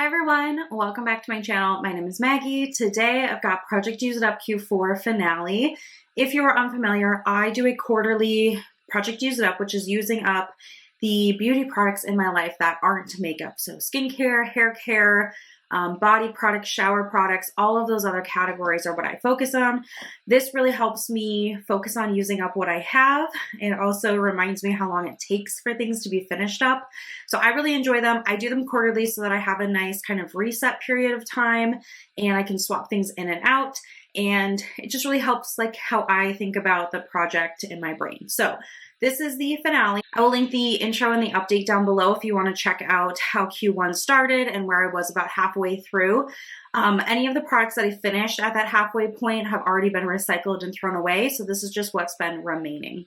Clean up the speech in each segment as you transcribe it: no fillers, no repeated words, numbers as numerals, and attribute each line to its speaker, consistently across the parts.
Speaker 1: Hi everyone, welcome back to my channel. My name is Maggie. Today I've got Project Use It Up Q4 finale. If you are unfamiliar, I do a quarterly Project Use It Up, which is using up the beauty products in my life that aren't makeup. So skincare, hair care, body products, shower products, all of those other categories are what I focus on. This really helps me focus on using up what I have. It also reminds me how long it takes for things to be finished up. So I really enjoy them. I do them quarterly so that I have a nice kind of reset period of time and I can swap things in and out. And it just really helps like how I think about the project in my brain. So this is the finale. I will link the intro and the update down below if you want to check out how Q1 started and where I was about halfway through. Any of the products that I finished at that halfway point have already been recycled and thrown away. So this is just what's been remaining.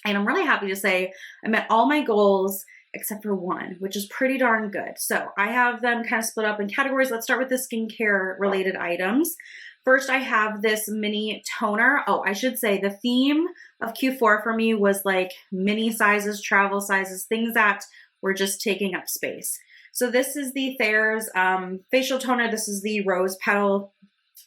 Speaker 1: And I'm really happy to say I met all my goals except for one, which is pretty darn good. So I have them kind of split up in categories. Let's start with the skincare related items. First, I have this mini toner. Oh, I should say the theme of Q4 for me was like mini sizes, travel sizes, things that were just taking up space. So this is the Thayer's facial toner. This is the rose petal.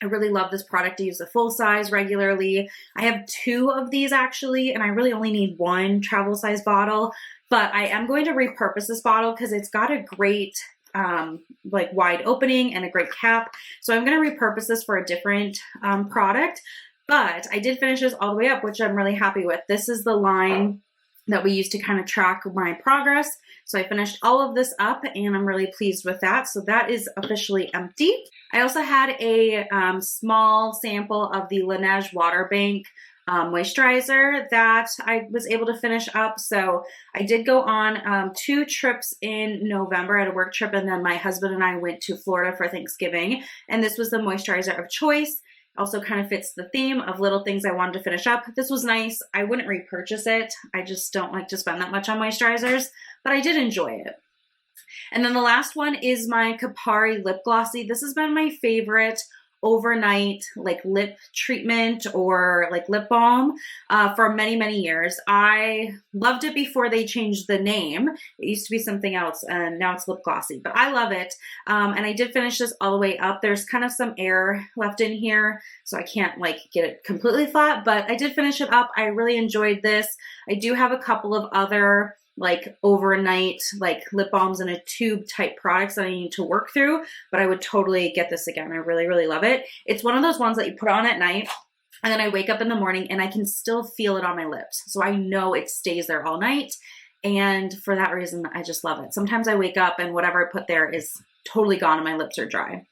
Speaker 1: I really love this product. I use the full size regularly. I have two of these actually, and I really only need one travel size bottle, but I am going to repurpose this bottle because it's got a great like wide opening and a great cap. So I'm going to repurpose this for a different product, but I did finish this all the way up, which I'm really happy with. This is the line that we use to kind of track my progress. So I finished all of this up and I'm really pleased with that. So that is officially empty. I also had a small sample of the Laneige Water Bank moisturizer that I was able to finish up. So I did go on 2 trips in November at a work trip, and then my husband and I went to Florida for Thanksgiving, and this was the moisturizer of choice. Also kind of fits the theme of little things I wanted to finish up. This was nice. I wouldn't repurchase it. I just don't like to spend that much on moisturizers, but I did enjoy it. And then the last one is my Kapari Lip Glossy. This has been my favorite overnight like lip treatment or like lip balm for many years. I loved it before they changed the name. It used to be something else and now it's Lip Glossy, but I love it. And I did finish this all the way up. There's kind of some air left in here, so I can't like get it completely flat, but I did finish it up. I really enjoyed this. I do have a couple of other like overnight like lip balms in a tube type products that I need to work through, but I would totally get this again. I really love it. It's one of those ones that you put on at night and then I wake up in the morning and I can still feel it on my lips. So I know it stays there all night. And for that reason, I just love it. Sometimes I wake up and whatever I put there is totally gone and my lips are dry.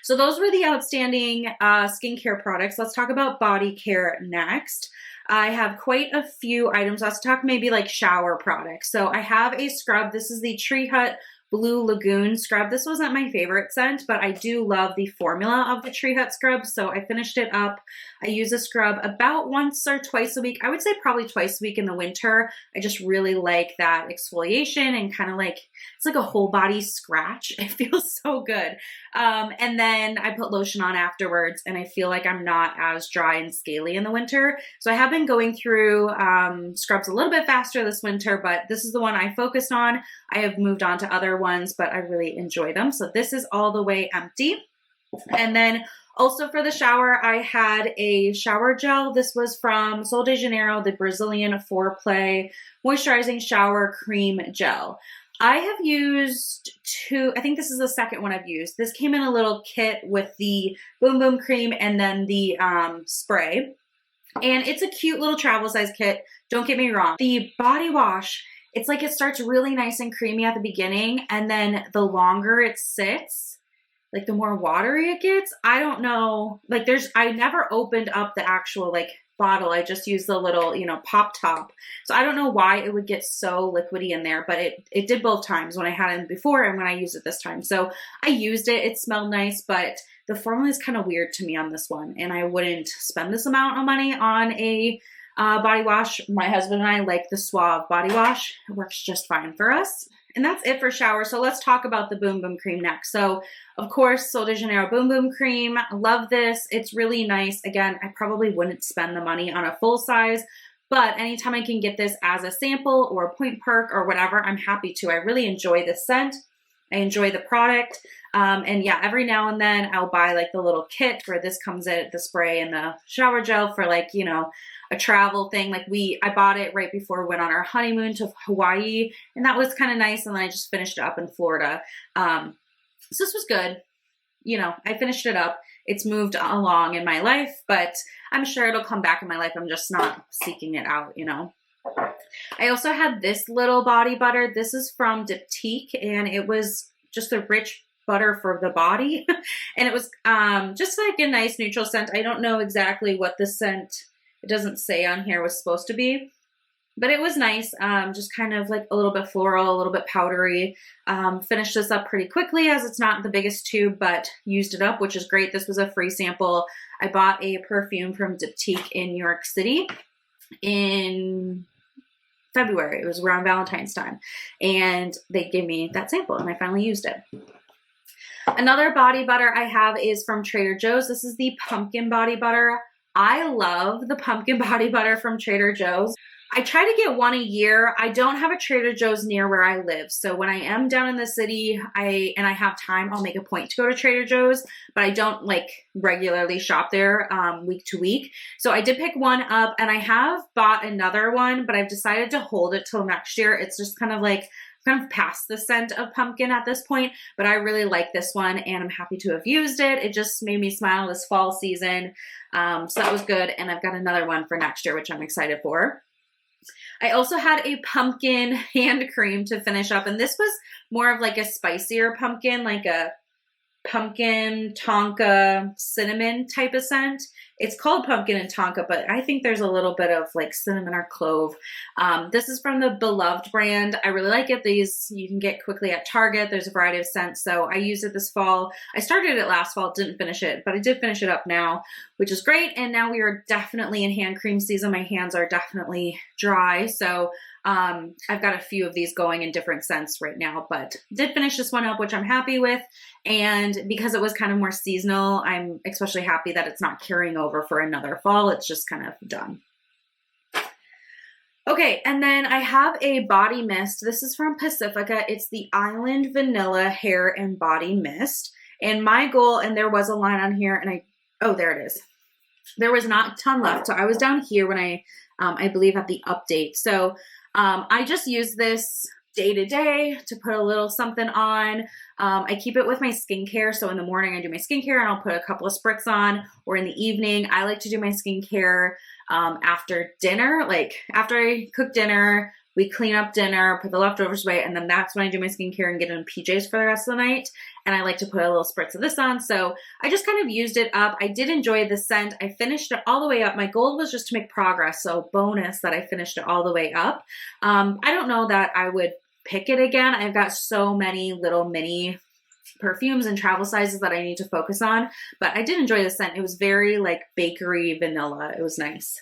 Speaker 1: So those were the outstanding skincare products. Let's talk about body care next. I have quite a few items. Let's talk maybe like shower products. So I have a scrub. This is the Tree Hut Blue Lagoon scrub. This wasn't my favorite scent, but I do love the formula of the Tree Hut scrub. So I finished it up. I use a scrub about once or twice a week. I would say probably twice a week in the winter. I just really like that exfoliation and kind of like, it's like a whole body scratch. It feels so good. And then I put lotion on afterwards and I feel like I'm not as dry and scaly in the winter. So I have been going through scrubs a little bit faster this winter, but this is the one I focused on. I have moved on to other ones, but I really enjoy them. So this is all the way empty. And then also for the shower, I had a shower gel. This was from Sol de Janeiro, the Brazilian Foreplay Moisturizing Shower Cream Gel. I have used 2, I think this is the second one I've used. This came in a little kit with the Boom Boom Cream and then the spray. And it's a cute little travel size kit. Don't get me wrong. The body wash, it's like it starts really nice and creamy at the beginning, and then the longer it sits, like the more watery it gets. I don't know, like I never opened up the actual like bottle. I just used the little, you know, pop top. So I don't know why it would get so liquidy in there, but it did both times when I had it before and when I used it this time. So I used it, it smelled nice, but the formula is kind of weird to me on this one. And I wouldn't spend this amount of money on a body wash. My husband and I like the Suave body wash. It works just fine for us. And that's it for shower. So let's talk about the Boom Boom Cream next. So of course, Sol de Janeiro Boom Boom Cream. I love this. It's really nice. Again, I probably wouldn't spend the money on a full size, but anytime I can get this as a sample or a point perk or whatever, I'm happy to. I really enjoy this scent. I enjoy the product. And yeah, every now and then I'll buy like the little kit where this comes in, the spray and the shower gel for like, you know, a travel thing. Like I bought it right before we went on our honeymoon to Hawaii, and that was kind of nice. And then I just finished it up in Florida. So this was good. You know, I finished it up. It's moved along in my life, but I'm sure it'll come back in my life. I'm just not seeking it out, you know. I also had this little body butter. This is from Diptyque, and it was just a rich butter for the body. And it was just like a nice neutral scent. I don't know exactly what the scent, it doesn't say on here, was supposed to be, but it was nice. Just kind of like a little bit floral, a little bit powdery. Finished this up pretty quickly as it's not the biggest tube, but used it up, which is great. This was a free sample. I bought a perfume from Diptyque in New York City in February. It was around Valentine's time, and they gave me that sample and I finally used it. Another body butter I have is from Trader Joe's. This is the pumpkin body butter. I love the pumpkin body butter from Trader Joe's. I try to get one a year. I don't have a Trader Joe's near where I live. So when I am down in the city, I have time, I'll make a point to go to Trader Joe's, but I don't like regularly shop there week to week. So I did pick one up, and I have bought another one, but I've decided to hold it till next year. It's just kind of past the scent of pumpkin at this point, but I really like this one and I'm happy to have used it. It just made me smile this fall season. So that was good. And I've got another one for next year, which I'm excited for. I also had a pumpkin hand cream to finish up, and this was more of like a spicier pumpkin, like a pumpkin tonka cinnamon type of scent. It's called pumpkin and tonka, but I think there's a little bit of like cinnamon or clove. This is from the Beloved brand. I really like it. These you can get quickly at Target. There's a variety of scents. So I used it this fall. I started it last fall, didn't finish it, but I did finish it up now, which is great. And now we are definitely in hand cream season. My hands are definitely dry. So I've got a few of these going in different scents right now, but did finish this one up, which I'm happy with. And because it was kind of more seasonal, I'm especially happy that it's not carrying over for another fall. It's just kind of done. Okay, and then I have a body mist. This is from Pacifica. It's the Island Vanilla Hair and Body Mist. And my goal, and there was a line on here, and oh, there it is. There was not a ton left. So I was down here when I believe at the update. So I just use this day to day to put a little something on. I keep it with my skincare. So in the morning I do my skincare and I'll put a couple of spritz on, or in the evening I like to do my skincare after dinner. Like after I cook dinner, we clean up dinner, put the leftovers away, and then that's when I do my skincare and get in PJs for the rest of the night. And I like to put a little spritz of this on. So I just kind of used it up. I did enjoy the scent. I finished it all the way up. My goal was just to make progress. So bonus that I finished it all the way up. I don't know that I would pick it again. I've got so many little mini perfumes and travel sizes that I need to focus on, but I did enjoy the scent. It was very like bakery vanilla. It was nice.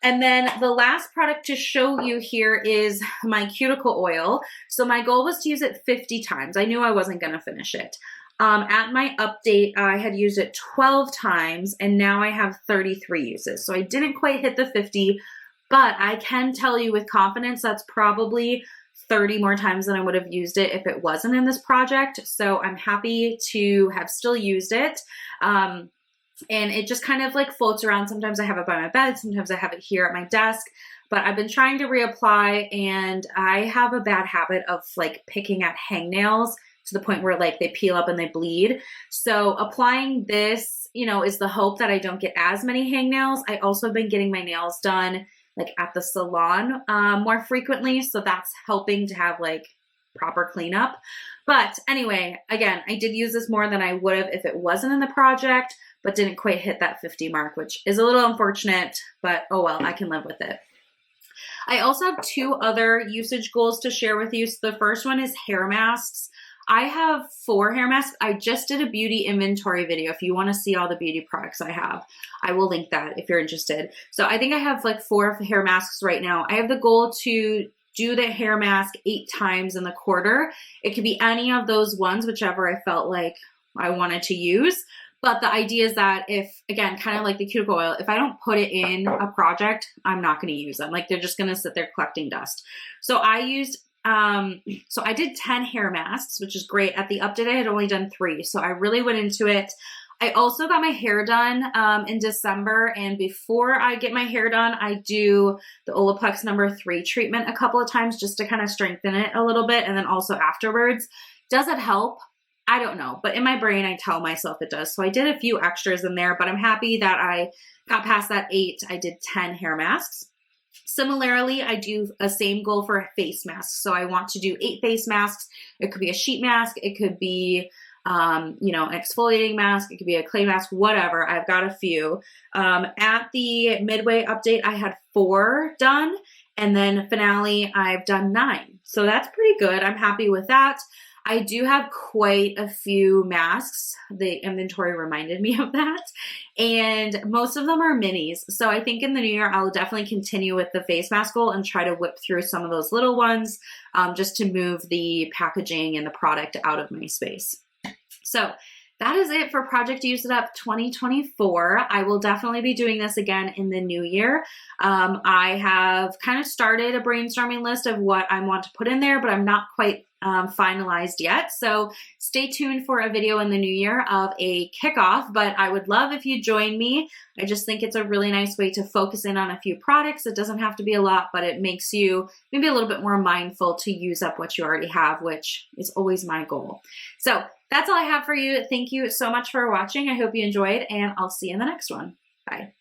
Speaker 1: And then the last product to show you here is my cuticle oil. So my goal was to use it 50 times. I knew I wasn't going to finish it. At my update, I had used it 12 times and now I have 33 uses. So I didn't quite hit the 50, but I can tell you with confidence that's probably 30 more times than I would have used it if it wasn't in this project. So I'm happy to have still used it. And it just kind of like floats around. Sometimes I have it by my bed. Sometimes I have it here at my desk, but I've been trying to reapply, and I have a bad habit of like picking at hangnails to the point where like they peel up and they bleed. So applying this, you know, is the hope that I don't get as many hangnails. I also have been getting my nails done like at the salon more frequently. So that's helping to have like proper cleanup. But anyway, again, I did use this more than I would have if it wasn't in the project, but didn't quite hit that 50 mark, which is a little unfortunate, but oh well, I can live with it. I also have two other usage goals to share with you. So the first one is hair masks. I have 4 hair masks. I just did a beauty inventory video. If you want to see all the beauty products I have, I will link that if you're interested. So I think I have like 4 hair masks right now. I have the goal to do the hair mask 8 times in the quarter. It could be any of those ones, whichever I felt like I wanted to use. But the idea is that if, again, kind of like the cuticle oil, if I don't put it in a project, I'm not going to use them. Like they're just going to sit there collecting dust. So I used So I did 10 hair masks, which is great. At the update, I had only done 3, so I really went into it. I also got my hair done in December, and before I get my hair done, I do the Olaplex #3 treatment a couple of times just to kind of strengthen it a little bit, and then also afterwards. Does it help? I don't know, but in my brain, I tell myself it does. So I did a few extras in there, but I'm happy that I got past that 8. I did 10 hair masks. Similarly, I do a same goal for face masks. So I want to do 8 face masks. It could be a sheet mask. It could be, an exfoliating mask. It could be a clay mask, whatever. I've got a few. At the midway update, I had 4 done. And then finale, I've done 9. So that's pretty good. I'm happy with that. I do have quite a few masks. The inventory reminded me of that. And most of them are minis. So I think in the new year, I'll definitely continue with the face mask goal and try to whip through some of those little ones just to move the packaging and the product out of my space. So that is it for Project Use It Up 2024. I will definitely be doing this again in the new year. I have kind of started a brainstorming list of what I want to put in there, but I'm not quite finalized yet. So stay tuned for a video in the new year of a kickoff, but I would love if you join me. I just think it's a really nice way to focus in on a few products. It doesn't have to be a lot, but it makes you maybe a little bit more mindful to use up what you already have, which is always my goal. So that's all I have for you. Thank you so much for watching. I hope you enjoyed, and I'll see you in the next one. Bye.